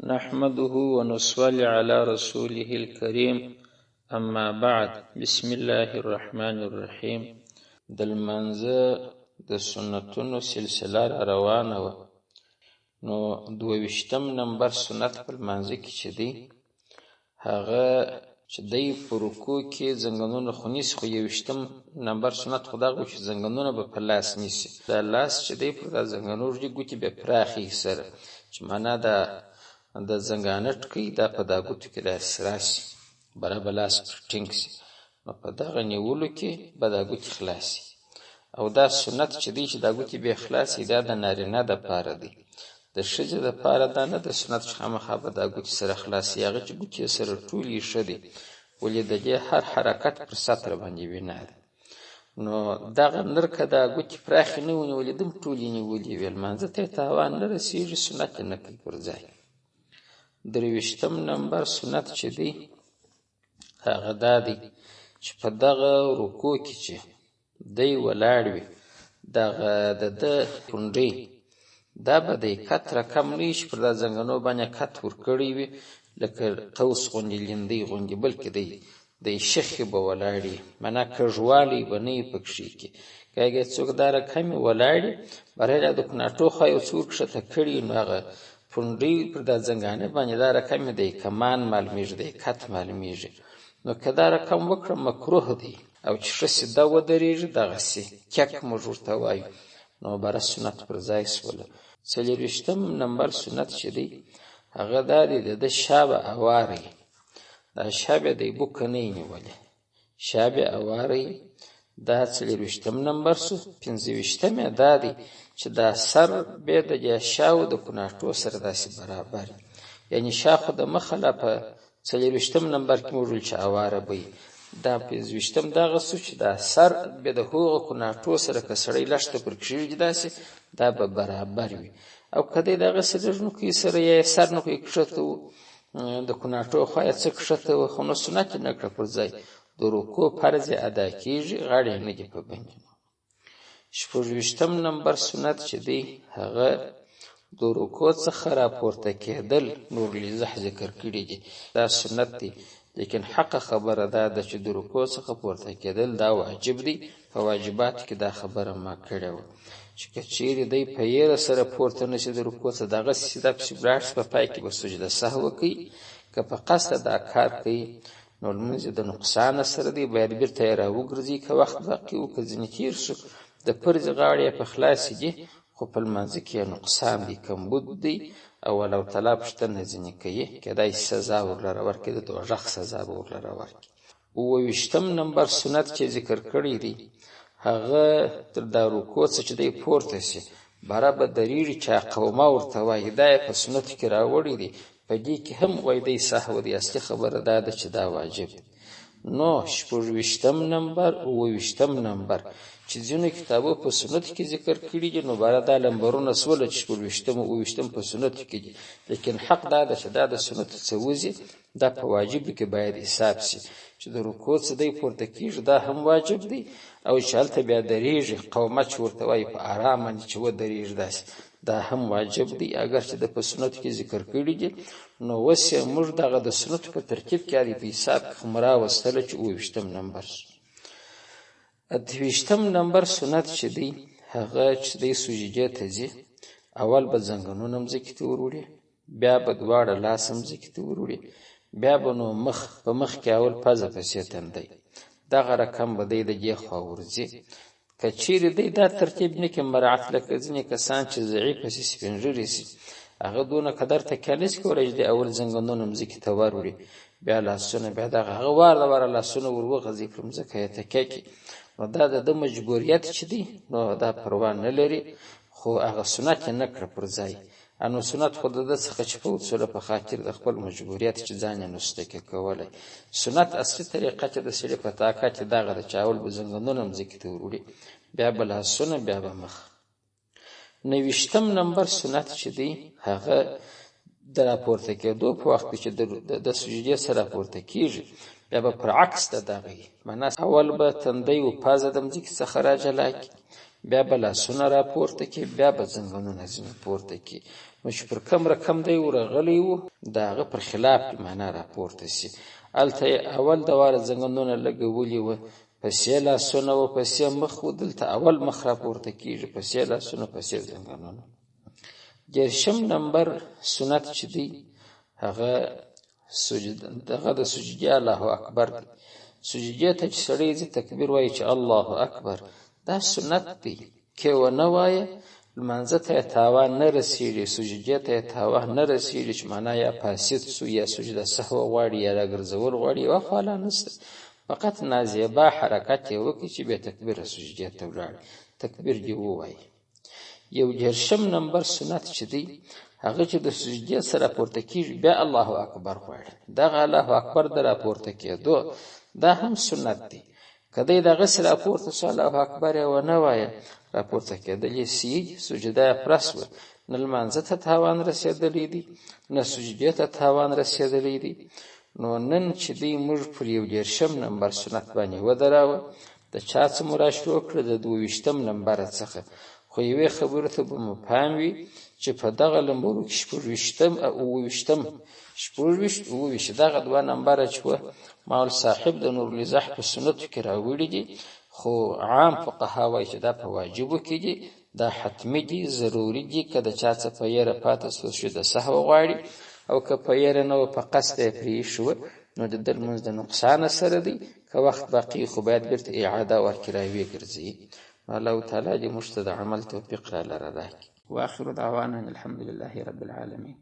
نحمده ونصلي على رسوله الكريم اما بعد بسم الله الرحمن الرحیم. د لمانځه د سنتونو سلسله روانه وه. نو 22 نمبر سنت په لمانځه کې چې دی هغه چې دی په رکوع کې زنګنونه خو نیسي، خو 21 نمبر سنت خو دغه چې زنګنونه به په لاس نیسي. دا لاس چې دی پر دا زنګنو ږدي ګوتې به پراخې سره، چې معنا د زنګانه ټکی دا په دا ګوتو کې داسې راسي، برابر لاس پر ټینګ سي، نو په دغه نیولو کې به دا ګوتې خلاصي. او دا سنت چې دی چې دا ګوتې به خلاصي دا د نارینه دپاره دی، د ښځې دپاره دا نه د سنت چې خامخا به دا ګوتې سره خلاصي. هغه چې ګوتې سره ټولې ښه دی، ولې د دې هر حرکت پر سطر باندې بنا دی. نو دغه نر که دا ګوتې پراخې نه ونیولې دم ټولې نیولې وي، لمانځه ته یې تاوان نه رسېږي، سنت یې نه کوي پر ځای. 23 نمبر سنت چې دی هغه دا دی چې په دغه رکوع کې چې دی ولاړ وي، دغه د ده پونډۍ دا به دی کت رقم نه وي چې پر دا زنګنو باندې کت ورکړی وي لکه قوس غوندې لیندۍ غوندې، بلکې دی شخې به ولاړ وي، معنا کږوالی به نه وي پکښې کې. که هغې څوک دا رقمې ولاړ وي برای د کناټو خوا یو څه ورکښته کړي، نو هغه پونډۍ پر دا زنګانه باندې دا رقم دی کمان معلومیږي، دی کت معلومیږي. نو که دا رقم وکړه مکروه دی، او چې ښه سیده ودرېږي دغسې کک موږ ورته وایو، نو بره سنت پر ځای سوله. 24 نمبر سنت چې دی هغه دا دی د ده شا به اواره وي، دا شا به دی بوکه نه یې نیولې، شا به اواره وي. دا 24 نمبر سو. 25 یې دا دی چې دا سر به د دې شاو د کناټو سره داسې برابر، یعنی شا خو د مخه لا په 24 نمبر کې موږ چې اواره به وي، دا 25 دغه سو چې دا سر به د هغو کناټو سره که سړی لښته پر کښې وي داسې دا به برابر وي. او که دی دغسې لږ نو کوي سره یا یې سر نو کوي کښته و، د کناټو خوا یې څه کښته و، خو نو سنت یې نه کړه پر ځای. د رکوع فرض یې ادا کېږي، غاړې یې نه دي په بندي. 26 نمبر سنت چې دی هغه د رکوع څخه راپورته کېدل نور لزح ذکر کړي دي، دا سنت دی، لیکن حق خبره دا ده چې د رکوع څخه پورته کېدل دا واجب دی. په واجباتو کې دا خبره ما کړې وه چې که چیرې دی په یېره سره پورته نه شي د رکوع څخه دغسې سیده پسې ولاړ شي، په پای کې به سجده سهو کوي. که په قصده دا کار کوي نو لمونځ د نقصانه سره دی، باید بېرته یې راوګرځي. که وخت باقي و که ځینې تېر شو د فرض غاړې یې په خلاصې دي، خو په لمانځه کې یې نقصان دی، کمبود دی. او الله تعالی پوښتنه ځینې کوي، کېدای شي سزا ورلره ورکړي، د دوږخ سزا به ورلره ورکړي. 27 نمبر سنت چې ذکر کړی دی هغه تر دا رکوع څخه چې دی پورته شي بره به درېږي، چې قومه ورته وایي، دا یې په سنتو کې راوړی دی. په دې کې هم وایي دی سهو دی، اصلي خبره دا ده چې دا واجب دی. نو 26 نمبر 28 نمبر چې ځینو کتابو په سنتو کې ذکر کړي دي، نو باره دا لمبرونه سوله چې 26 او 28 په سنتو کې دي، لیکن حق دا ده چې دا د سنتو څه وځي دا په واجبو کې باید حساب سي. چې د رکوع څه دی پورته کېږي دا هم واجب دی، او چې هلته بیا درېږي قومه چې ورته وایي په ارام باندې چې ودرېږي داسې، دا هم واجب دی. اگر چې د په سنتو کې ذکر کړي دي، نو اوس یې موږ دغه د سنتو په ترکیب کې علي په حساب کې خو راوستله چې 28 نمبر. 28 نمبر سنت چې دی هغه چې دی سجدې ته ځي، اول به زنګنونه مځکې ته وروړي، بیا به دواړه لاس مځکې ته وروړي، بیا به نو په مخ کې اول پزه پسې تندی، دغه رقم به دی د دې خوا ورځي. که چیرې دی دا ترتیب نه کړي مراعات، لکه ځینې کسان چې ضعیفه سي، سپین ږیري سي، هغه دونه قدر تکیه نشي کولی چې دی اول زنګنونه مځکې ته وروړي، بیا لاسونه، بیا دغه هغه وار د واره لاسونه ور وغځي پر مځکه یې تکیه کړي. نو دا د ده مجبوریت چې دی نو دا پروا نه لري، خو هغه سنت یې نه کړه پر ځای. انو سنت خو د ده څخه چې په اصوله په خاطر د خپل مجبوریت چې ځان یې نسته کې کولی. سنت اصلي طریقه چې د سړي په طاقت چې دغه ده چې اول به زنګنونه مځکې ته وروړي، بیا به لاسونه، بیا به مخ. 29 نمبر سنت چې دی هغه د راپورته کېدو په وخت کې چې د سجدې سره راپورته کېږي بیا به پر عکس د دغه وي، معنا اول به تندی و پازه د مځکې څخه راجلا کړي، بیا به لاسونه راپورته کړي، بیا به زنګنونه ځینې پورته کړي. نو چې پر کوم رقم دی ورغلی و د هغه پر خلاف دې معنا راپورته سي. هلته یې اول د واره زنګنونه لګولي وه، پسې لاسونه و، پسې مخ و. دلته اول مخ راپورته کېږي، پسې لاسونه، پسې زنګنونه. 10 نمبر سنت چې دی هغه د سجدې الله اکبر دی. سجدې ته چې سړی ځي تکبیر وایي چې الله اکبر، دا سنت دی. که ونه وایه لمانځه ته یې تاوان نه رسېږي، سجدې ته یې تاوان نه رسېږي چې معنا یا فاسد سو یا سجده سهو غواړي یا راګرځول غواړي، یوه خواله نشته. فقط نازیبا حرکت یې وکړي چې بې تکبیره سجدې ته ولاړ، تکبیر دې ووایي. 11 نمبر سنت چې دی هغه چې د سجدې سره پورته کېږي بیا الله اکبر غواړي. دغه الله اکبر د راپورته کېدو دا هم سنت دی. که دی دغه سره راپورته سو الله اکبر یې ونه وایه، راپورته کېدلی سي، سجده یې پرس وه، نه لمانځه ته تاوان رسېدلی دی، نه سجدې ته تاوان رسېدلی دی. نو نن چې دی موږ پر 11 نمبر سنت باندې ودراوه، د چا څه مو راشروع کړه د 22 نمبر څخه. خو یوې خبرو ته به مو پام وي چې په دغه لمبرو کې 26 او 28 دغه 2 نمبره چې وه مول صاحب د نورالایزاح په سنتو کې راوړي دي. خو عام فقها وایي چې دا په واجبو کې دي، دا حتمي دي، ضروري دي. که د چا څه په یره پاته سو چې د سهو غواړي، او که په یره نه و په قصد یې پرېښوه نو د ده لمونځ د نقصانه سره دی. که وخت باقي خو باید بیرته اعاده ورکړي، راویې ګرځي. الله تعالی دې موږ ته د عمل توفیق را لره راکړي. واخر دعوانا الحمد لله رب العالمين.